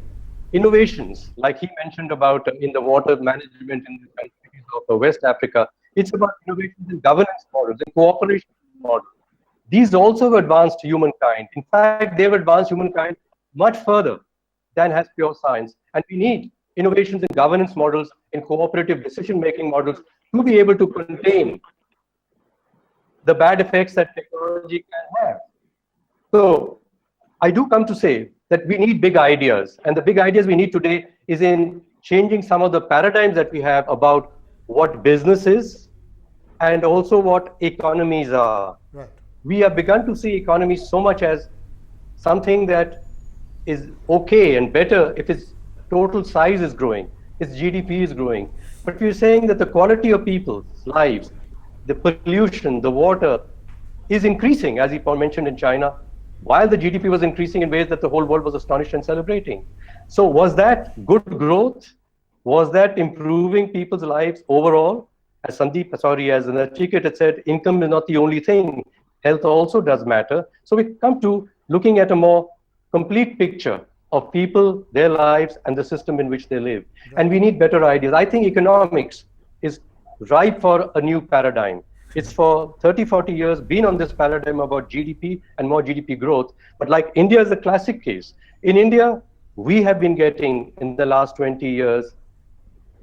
Speaker 2: Innovations, like he mentioned about in the water management in the countries of West Africa, it's about innovations in governance models, in cooperation models. These also have advanced humankind. In fact, they've advanced humankind much further than has pure science. And we need innovations in governance models, in cooperative decision-making models, to be able to contain the bad effects that technology can have. So I do come to say that we need big ideas. And the big ideas we need today is in changing some of the paradigms that we have about what business is and also what economies are.
Speaker 1: Right.
Speaker 2: We have begun to see economies so much as something that is okay and better if its total size is growing, its GDP is growing. But we're saying that the quality of people's lives, the pollution, the water is increasing, as he mentioned in China, while the GDP was increasing in ways that the whole world was astonished and celebrating. So was that good growth? Was that improving people's lives overall? As Nachiket had said, income is not the only thing. Health also does matter. So we come to looking at a more complete picture of people, their lives, and the system in which they live. And we need better ideas. I think economics is ripe for a new paradigm. It's for 30, 40 years been on this paradigm about GDP and more GDP growth. But like India is a classic case. In India, we have been getting, in the last 20 years,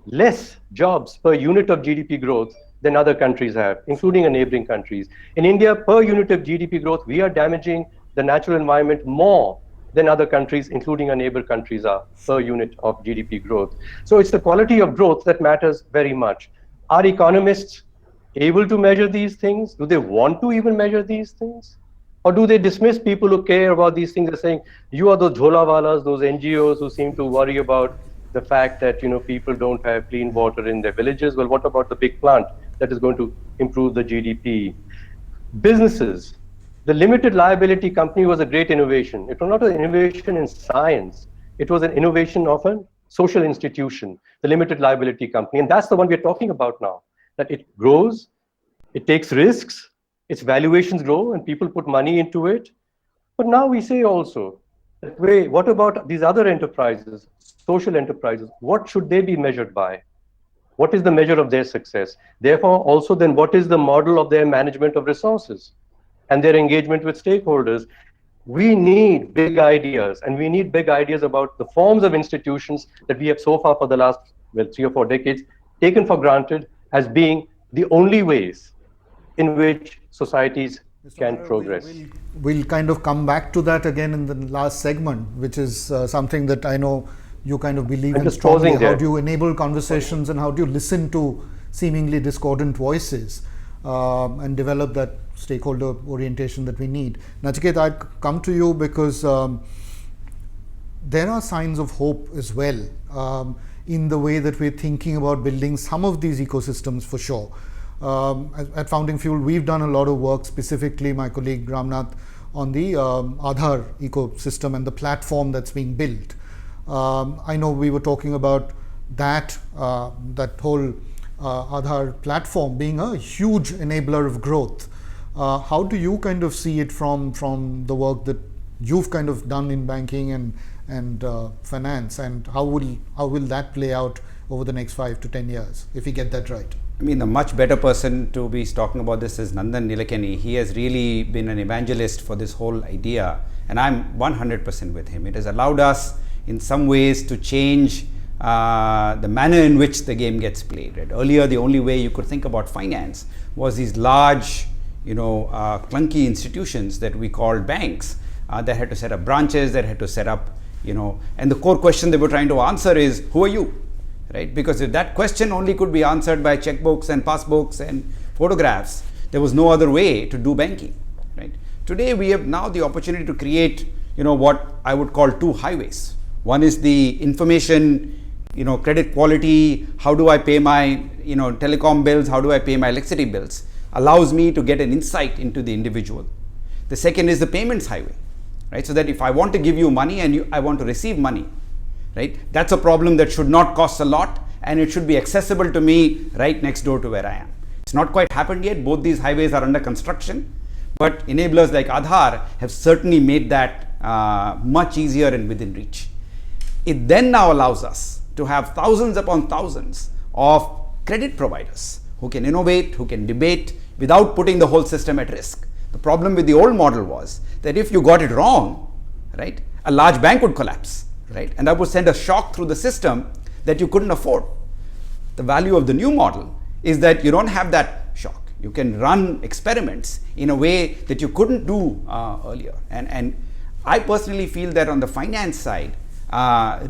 Speaker 2: less jobs per unit of GDP growth than other countries have, including neighboring countries. In India, per unit of GDP growth, we are damaging the natural environment more than other countries, including our neighbor countries, are per unit of GDP growth. So it's the quality of growth that matters very much. Are economists able to measure these things? Do they want to even measure these things? Or do they dismiss people who care about these things as saying, you are those jholawalas, those NGOs who seem to worry about the fact that people don't have clean water in their villages? Well, what about the big plant that is going to improve the GDP? Businesses. The limited liability company was a great innovation. It was not an innovation in science. It was an innovation of a social institution, the limited liability company. And that's the one we're talking about now, that it grows, it takes risks, its valuations grow, and people put money into it. But now we say also, wait, what about these other enterprises, social enterprises? What should they be measured by? What is the measure of their success? Therefore, also then what is the model of their management of resources and their engagement with stakeholders? We need big ideas, and we need big ideas about the forms of institutions that we have so far for the last 3 or 4 decades taken for granted as being the only ways in which societies can progress.
Speaker 1: We'll kind of come back to that again in the last segment, which is something that I know you kind of believe in strongly. How do you enable conversations and how do you listen to seemingly discordant voices and develop that stakeholder orientation that we need? Nachiket, I'd come to you because there are signs of hope as well in the way that we're thinking about building some of these ecosystems for sure. At Founding Fuel, we've done a lot of work, specifically my colleague Ramnath, on the Aadhaar ecosystem and the platform that's being built. I know we were talking about that whole Aadhaar platform being a huge enabler of growth. How do you kind of see it from the work that you've kind of done in banking and finance, and how will that play out over the next 5 to 10 years if we get that right?
Speaker 4: I mean, the much better person to be talking about this is Nandan Nilekani. He has really been an evangelist for this whole idea, and I'm 100% with him. It has allowed us in some ways to change the manner in which the game gets played. Right? Earlier, the only way you could think about finance was these large, clunky institutions that we called banks that had to set up branches, that had to set up, and the core question they were trying to answer is, who are you? Right? Because if that question only could be answered by checkbooks and passbooks and photographs, there was no other way to do banking. Right? Today, we have now the opportunity to create, what I would call 2 highways. One is the information, credit quality. How do I pay my, telecom bills? How do I pay my electricity bills? Allows me to get an insight into the individual. The second is the payments highway, right? So that if I want to give you money and I want to receive money, right? That's a problem that should not cost a lot, and it should be accessible to me right next door to where I am. It's not quite happened yet. Both these highways are under construction, but enablers like Aadhaar have certainly made that much easier and within reach. It then now allows us to have thousands upon thousands of credit providers who can innovate, who can debate without putting the whole system at risk. The problem with the old model was that if you got it wrong, right, a large bank would collapse. Right? And that would send a shock through the system that you couldn't afford. The value of the new model is that you don't have that shock. You can run experiments in a way that you couldn't do earlier. And I personally feel that on the finance side,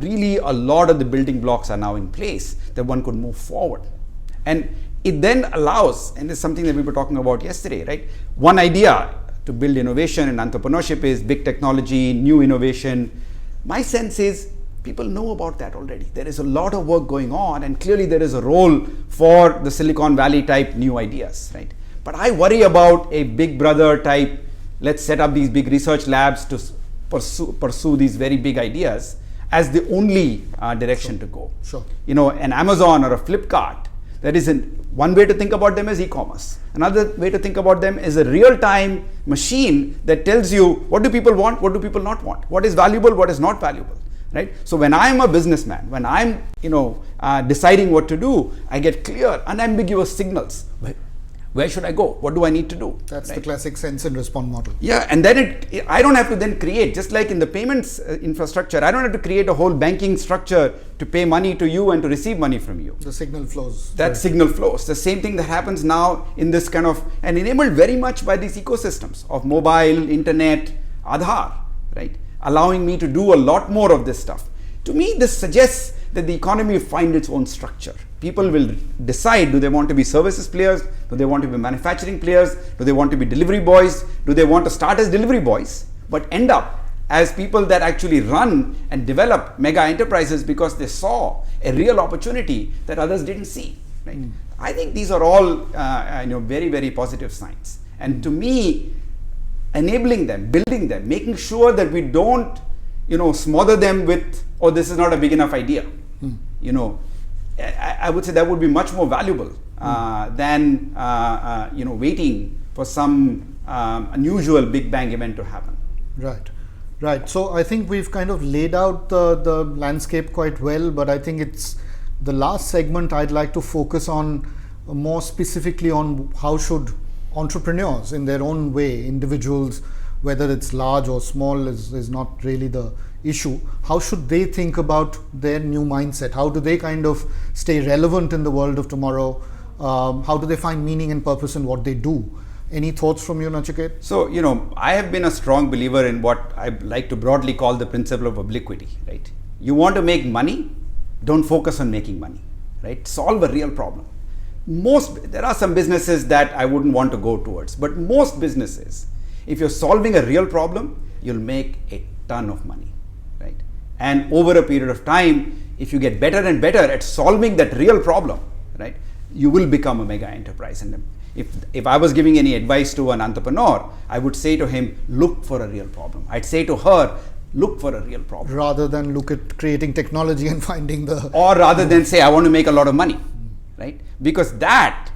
Speaker 4: really a lot of the building blocks are now in place that one could move forward. And it then allows, and it's something that we were talking about yesterday, right? One idea to build innovation and entrepreneurship is big technology, new innovation. My sense is people know about that already. There is a lot of work going on, and clearly there is a role for the Silicon Valley type new ideas, right? But I worry about a big brother type, let's set up these big research labs to pursue these very big ideas as the only direction to go.
Speaker 1: Sure.
Speaker 4: An Amazon or a Flipkart, there isn't. One way to think about them is e-commerce. Another way to think about them is a real-time machine that tells you what do people want, what do people not want, what is valuable, what is not valuable, right? So when I'm a businessman, when I'm deciding what to do, I get clear, unambiguous signals. Where should I go? What do I need to do?
Speaker 1: That's the classic sense and respond model.
Speaker 4: Yeah, and then I don't have to then create, just like in the payments infrastructure, I don't have to create a whole banking structure to pay money to you and to receive money from you.
Speaker 1: The signal flows.
Speaker 4: That signal flows. The same thing that happens now in this kind of, and enabled very much by these ecosystems of mobile, internet, Aadhaar, right? Allowing me to do a lot more of this stuff. To me, this suggests that the economy will find its own structure. People will decide, do they want to be services players? Do they want to be manufacturing players? Do they want to be delivery boys? Do they want to start as delivery boys, but end up as people that actually run and develop mega enterprises because they saw a real opportunity that others didn't see, right? I think these are all very, very positive signs. And to me, enabling them, building them, making sure that we don't smother them with, oh, this is not a big enough idea. I would say that would be much more valuable than waiting for some unusual big bang event to happen.
Speaker 1: Right. So I think we've kind of laid out the landscape quite well, but I think it's the last segment I'd like to focus on more specifically on how should entrepreneurs in their own way, individuals, whether it's large or small is not really the issue. How should they think about their new mindset? How do they kind of stay relevant in the world of tomorrow? How do they find meaning and purpose in what they do? Any thoughts from you, Nachiket?
Speaker 4: So, I have been a strong believer in what I like to broadly call the principle of obliquity, right? You want to make money, don't focus on making money, right? Solve a real problem. There are some businesses that I wouldn't want to go towards, but most businesses, if you're solving a real problem, you'll make a ton of money, right? And over a period of time, if you get better and better at solving that real problem, right, you will become a mega enterprise. And if I was giving any advice to an entrepreneur, I would say to him, look for a real problem. I'd say to her, look for a real problem.
Speaker 1: Rather than look at creating technology and finding
Speaker 4: or rather than say, I want to make a lot of money, right? Because that,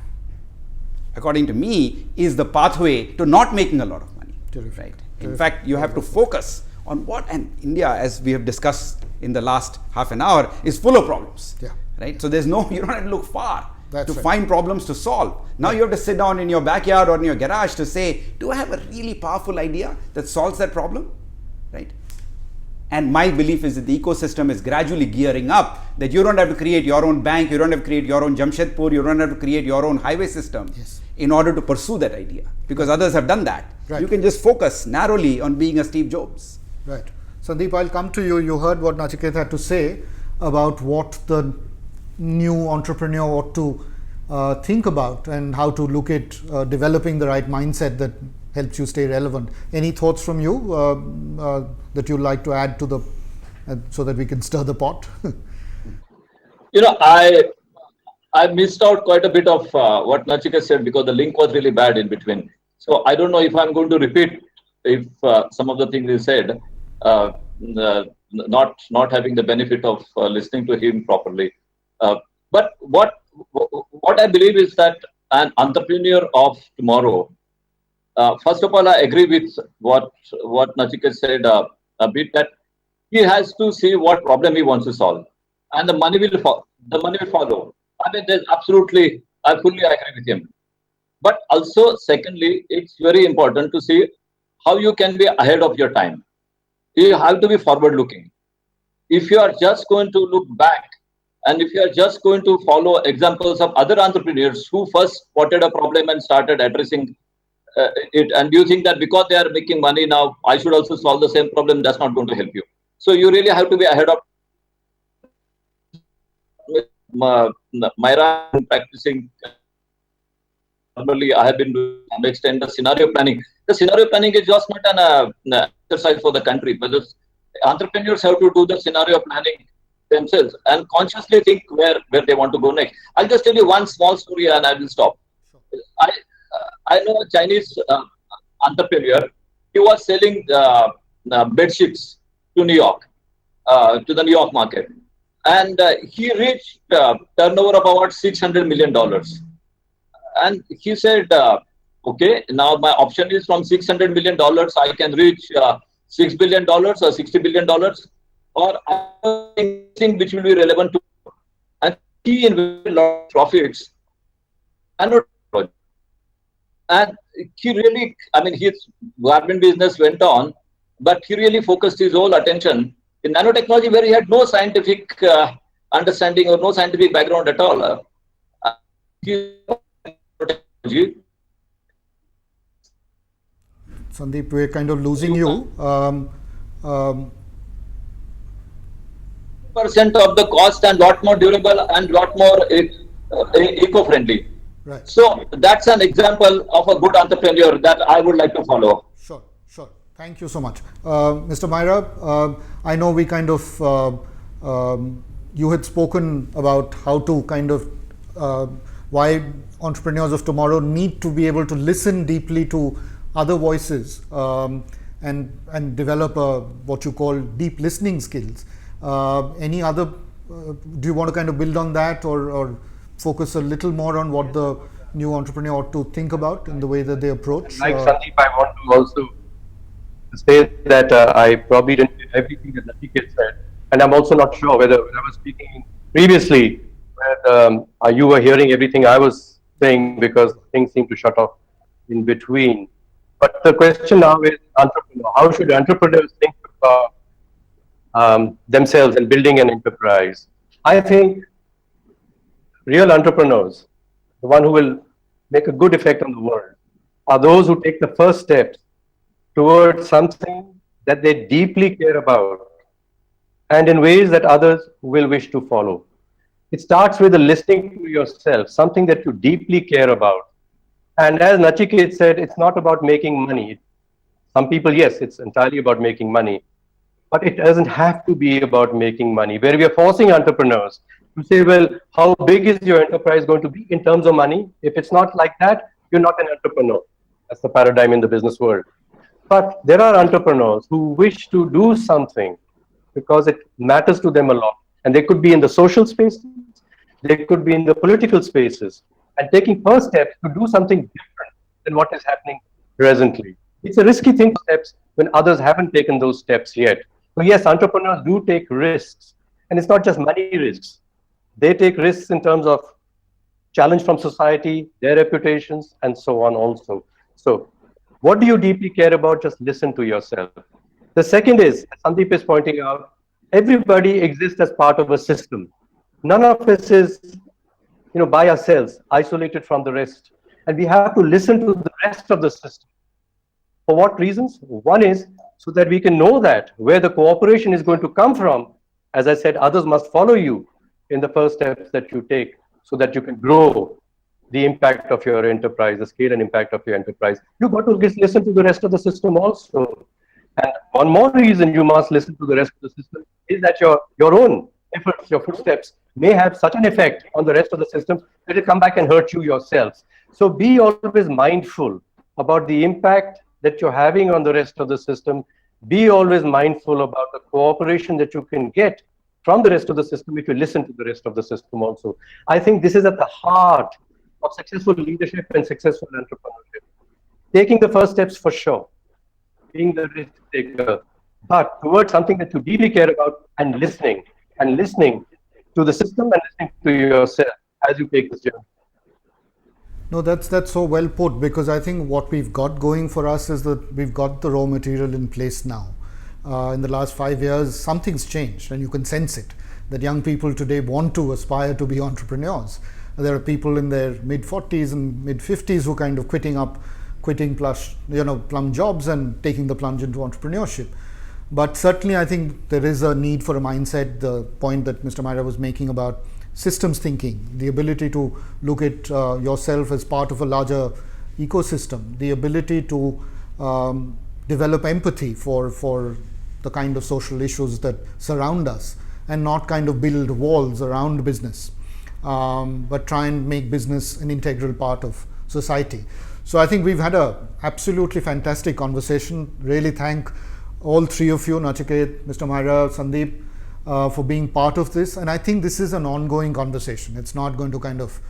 Speaker 4: according to me, is the pathway to not making a lot of money.
Speaker 1: Terrific.
Speaker 4: Right? In fact, you have to focus on what, and India, as we have discussed in the last half an hour, is full of problems.
Speaker 1: Yeah.
Speaker 4: Right? So you don't have to look far
Speaker 1: to
Speaker 4: find problems to solve. Now you have to sit down in your backyard or in your garage to say, do I have a really powerful idea that solves that problem? Right? And my belief is that the ecosystem is gradually gearing up, that you don't have to create your own bank, you don't have to create your own Jamshedpur, you don't have to create your own highway system in order to pursue that idea, because others have done that.
Speaker 1: Right.
Speaker 4: You can just focus narrowly on being a Steve Jobs.
Speaker 1: Right. Sandeep, I'll come to you. You heard what Nachiket had to say about what the new entrepreneur ought to think about and how to look at developing the right mindset that helps you stay relevant. Any thoughts from you that you'd like to add to so that we can stir the pot?
Speaker 3: I missed out quite a bit of what Nachiket said because the link was really bad in between. So I don't know if I'm going to repeat if some of the things he said, not having the benefit of listening to him properly. But what I believe is that an entrepreneur of tomorrow, first of all, I agree with what Nachiket said a bit, that he has to see what problem he wants to solve, and the money will follow. I mean, I fully agree with him. But also, secondly, it's very important to see how you can be ahead of your time. You have to be forward-looking. If you are just going to look back, and if you are just going to follow examples of other entrepreneurs who first spotted a problem and started addressing it, and you think that because they are making money now, I should also solve the same problem, that's not going to help you. So you really have to be ahead of Myra practicing. Normally, I have been doing to some extent the scenario planning. The scenario planning is just not an exercise for the country, but the entrepreneurs have to do the scenario planning themselves and consciously think where they want to go next. I'll just tell you one small story and I will stop. I know a Chinese entrepreneur. He was selling bed sheets to New York, to the New York market. And he reached turnover of about $600 million. And he said, okay, now my option is from $600 million, I can reach $6 billion or $60 billion, or anything which will be relevant to me. And he invested a lot of profits. And And he really, I mean, his garment business went on, but he really focused his whole attention in nanotechnology, where he had no scientific understanding or no scientific background at all. Nanotechnology.
Speaker 1: Sandeep, we're kind of losing you.
Speaker 3: Percent of the cost and lot more durable and lot more eco-friendly.
Speaker 1: Right.
Speaker 3: So that's an example of a good entrepreneur that I would like to follow.
Speaker 1: Sure, sure. Thank you so much. Mr. Myra, I know we kind of, you had spoken about how to kind of, why entrepreneurs of tomorrow need to be able to listen deeply to other voices and develop what you call deep listening skills. Any other, do you want to kind of build on that or focus a little more on what the new entrepreneur ought to think about in the way that they approach?
Speaker 2: Like Sandeep, I want to also say that I probably didn't hear everything that Nachiket said, and I'm also not sure whether when I was speaking previously, whether you were hearing everything I was saying, because things seem to shut off in between. But the question now is, entrepreneur, how should entrepreneurs think about themselves and building an enterprise? I think real entrepreneurs, the one who will make a good effect on the world, are those who take the first steps towards something that they deeply care about and in ways that others will wish to follow. It starts with a listening to yourself, something that you deeply care about. And as Nachiket said, it's not about making money. Some people, yes, it's entirely about making money, but it doesn't have to be about making money, where we are forcing entrepreneurs to say, well, how big is your enterprise going to be in terms of money? If it's not like that, you're not an entrepreneur. That's the paradigm in the business world. But there are entrepreneurs who wish to do something because it matters to them a lot. And they could be in the social spaces, they could be in the political spaces, and taking first steps to do something different than what is happening presently. It's a risky thing to steps when others haven't taken those steps yet. So yes, entrepreneurs do take risks, and it's not just money risks. They take risks in terms of challenge from society, their reputations, and so on also. So what do you deeply care about? Just listen to yourself. The second is, as Sandeep is pointing out, everybody exists as part of a system. None of us is, by ourselves, isolated from the rest. And we have to listen to the rest of the system. For what reasons? One is so that we can know that where the cooperation is going to come from. As I said, others must follow you in the first steps that you take so that you can grow the impact of your enterprise, the scale and impact of your enterprise. You've got to listen to the rest of the system also. And one more reason you must listen to the rest of the system is that your own efforts, your footsteps may have such an effect on the rest of the system that it come back and hurt you yourselves. So be always mindful about the impact that you're having on the rest of the system. Be always mindful about the cooperation that you can get from the rest of the system if you listen to the rest of the system also. I think this is at the heart of successful leadership and successful entrepreneurship. Taking the first steps for sure, being the risk taker, but towards something that you deeply care about, and listening to the system and listening to yourself as you take this journey.
Speaker 1: No, that's so well put, because I think what we've got going for us is that we've got the raw material in place now. In the last 5 years, something's changed, and you can sense it, that young people today want to aspire to be entrepreneurs. There are people in their mid-40s and mid-50s who kind of quitting plum jobs and taking the plunge into entrepreneurship. But certainly I think there is a need for a mindset, the point that Mr. Myra was making about systems thinking, the ability to look at yourself as part of a larger ecosystem, the ability to develop empathy for the kind of social issues that surround us, and not kind of build walls around business, but try and make business an integral part of society. So I think we've had a absolutely fantastic conversation. Really thank all three of you, Nachiket, Mr. Myra, Sandeep, for being part of this. And I think this is an ongoing conversation. It's not going to kind of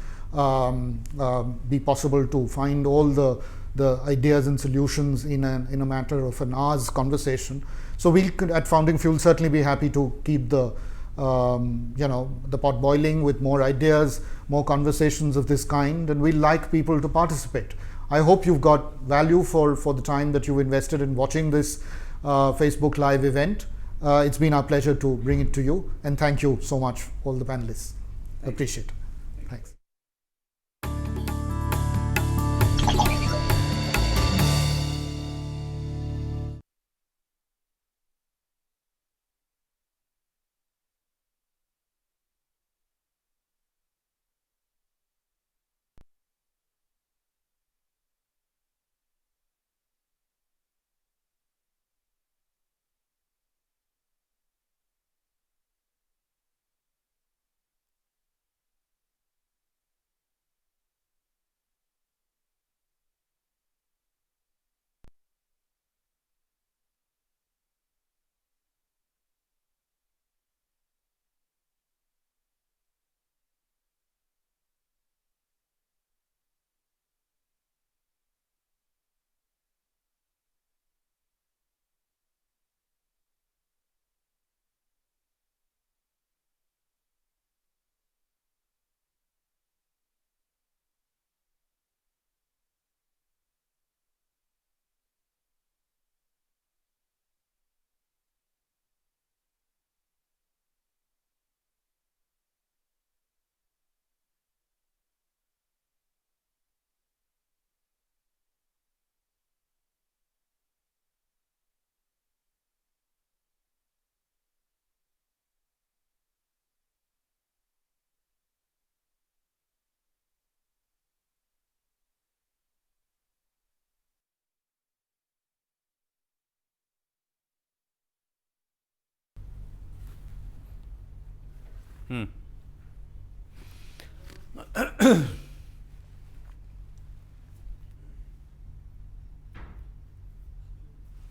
Speaker 1: be possible to find all the ideas and solutions in a matter of an hour's conversation. So we could, at Founding Fuel, certainly be happy to keep the pot boiling with more ideas, more conversations of this kind, and we like people to participate. I hope you've got value for the time that you invested in watching this Facebook Live event. It's been our pleasure to bring it to you, and thank you so much, all the panelists. Appreciate it. Thanks.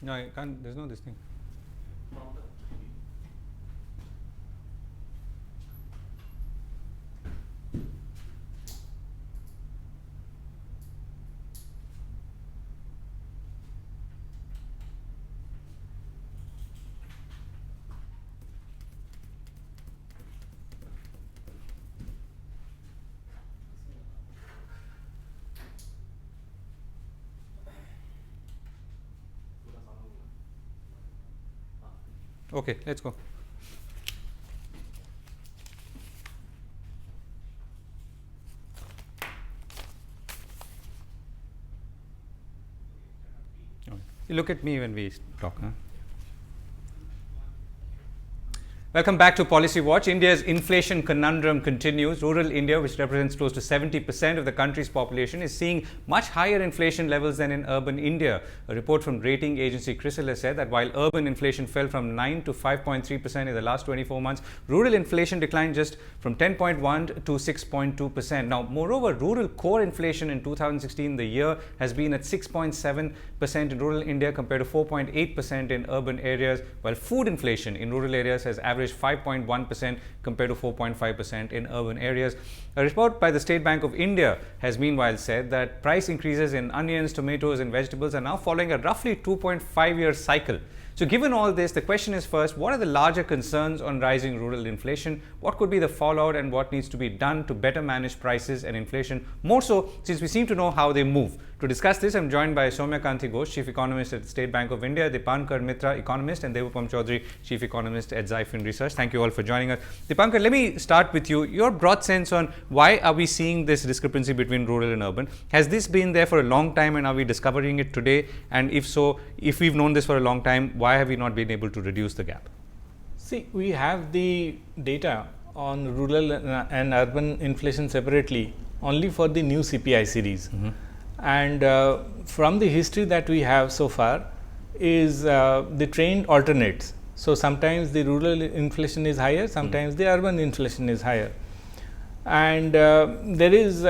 Speaker 5: No, I can't. There's no this thing. Okay, let's go. You look at me when we talk. Huh? Welcome back to Policy Watch. India's inflation conundrum continues. Rural India, which represents close to 70% of the country's population, is seeing much higher inflation levels than in urban India. A report from rating agency CRISIL has said that while urban inflation fell from 9 to 5.3% in the last 24 months, rural inflation declined just from 10.1 to 6.2%. Now, moreover, rural core inflation in 2016, the year, has been at 6.7% in rural India compared to 4.8% in urban areas, while food inflation in rural areas has averaged 5.1% compared to 4.5% in urban areas. A report by the State Bank of India has meanwhile said that price increases in onions, tomatoes and vegetables are now following a roughly 2.5-year cycle. So given all this, the question is first, what are the larger concerns on rising rural inflation? What could be the fallout and what needs to be done to better manage prices and inflation? More so, since we seem to know how they move. To discuss this, I'm joined by Soumya Kanti Ghosh, Chief Economist at the State Bank of India, Dipankar Mitra, Economist, and Devupam Chaudhary, Chief Economist at Zyphon Research. Thank you all for joining us. Dipankar, let me start with you. Your broad sense on why are we seeing this discrepancy between rural and urban? Has this been there for a long time and are we discovering it today? And if so, if we've known this for a long time, why have we not been able to reduce the gap?
Speaker 6: See, we have the data on rural and urban inflation separately only for the new CPI series. And from the history that we have so far is the trend alternates. So sometimes the rural inflation is higher, sometimes the urban inflation is higher. And there is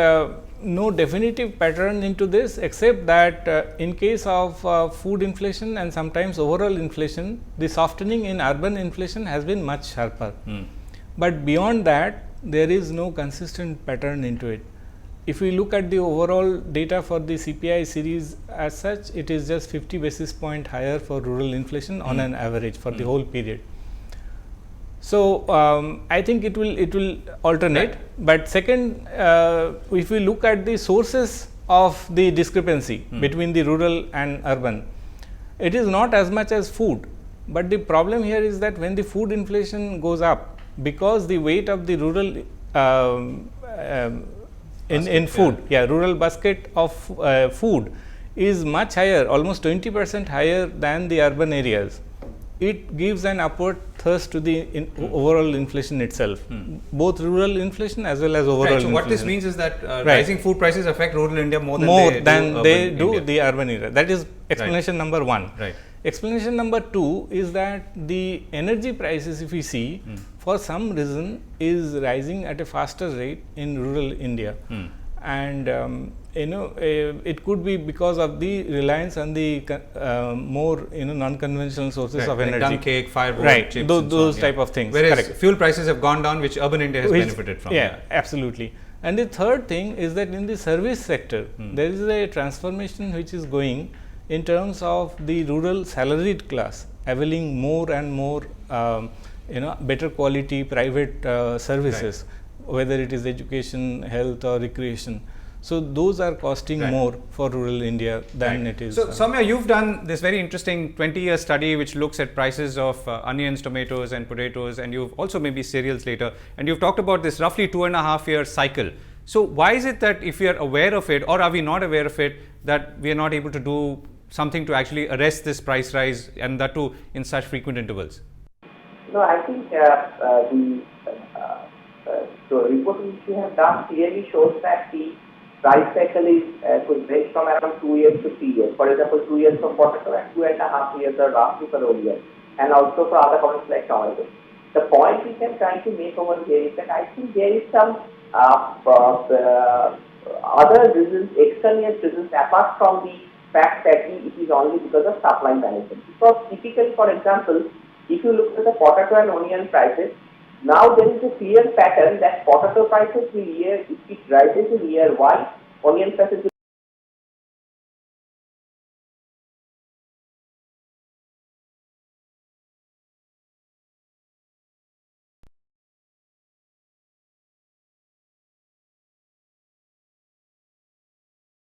Speaker 6: no definitive pattern into this, except that in case of food inflation and sometimes overall inflation, the softening in urban inflation has been much sharper. But beyond that, there is no consistent pattern into it. If we look at the overall data for the CPI series as such, it is just 50 basis point higher for rural inflation on an average for the whole period. So I think it will alternate. But second, if we look at the sources of the discrepancy between the rural and urban. It is not as much as food, but the problem here is that when the food inflation goes up, because the weight of the rural in food, rural basket of food is much higher, almost 20% higher than the urban areas. It gives an upward thrust to the overall inflation itself, both rural inflation as well as overall inflation.
Speaker 5: So what this means is that rising food prices affect rural India more than
Speaker 6: they do
Speaker 5: India.
Speaker 6: the urban area. That is explanation number one.
Speaker 5: Right.
Speaker 6: Explanation number two is that the energy prices, if we see, for some reason is rising at a faster rate in rural India. And it could be because of the reliance on the more non-conventional sources of energy,
Speaker 5: dung cake, firewood, chips,
Speaker 6: those type of things.
Speaker 5: Whereas fuel prices have gone down, which urban India has benefited from.
Speaker 6: Yeah, absolutely. And the third thing is that in the service sector, there is a transformation which is going in terms of the rural salaried class availing more and more better quality private services, whether it is education, health or recreation. So those are costing more for rural India than it is.
Speaker 5: So Soumya, you've done this very interesting 20-year study which looks at prices of onions, tomatoes and potatoes, and you've also maybe cereals later, and you've talked about this roughly 2.5-year cycle. So why is it that if we are aware of it, or are we not aware of it, that we are not able to do something to actually arrest this price rise, and that too in such frequent intervals?
Speaker 7: No, I think the report which we have done clearly shows that the price cycle is could range from around 2 years to 3 years. For example, 2 years for potato and 2.5 years are roughly for onion, and also for other products like tomatoes. The point we can try to make over here is that I think there is some other reasons, extraneous reasons, apart from the fact that it is only because of supply management. Because typically, for example, if you look at the potato and onion prices, now there is a clear pattern that potato prices will if it rises in year 1, onion prices will